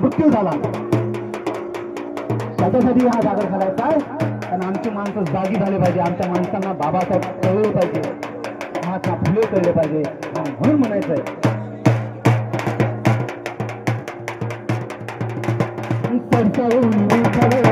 मृत्यू झाला. त्याच्यासाठी हा जागर घालायचा आहे. आणि आमची माणसं जागी झाले पाहिजे. आमच्या माणसांना बाबासाहेब कळले पाहिजे, महात्मा फुले कळले पाहिजे. आणि म्हणून म्हणायचंय पडताळून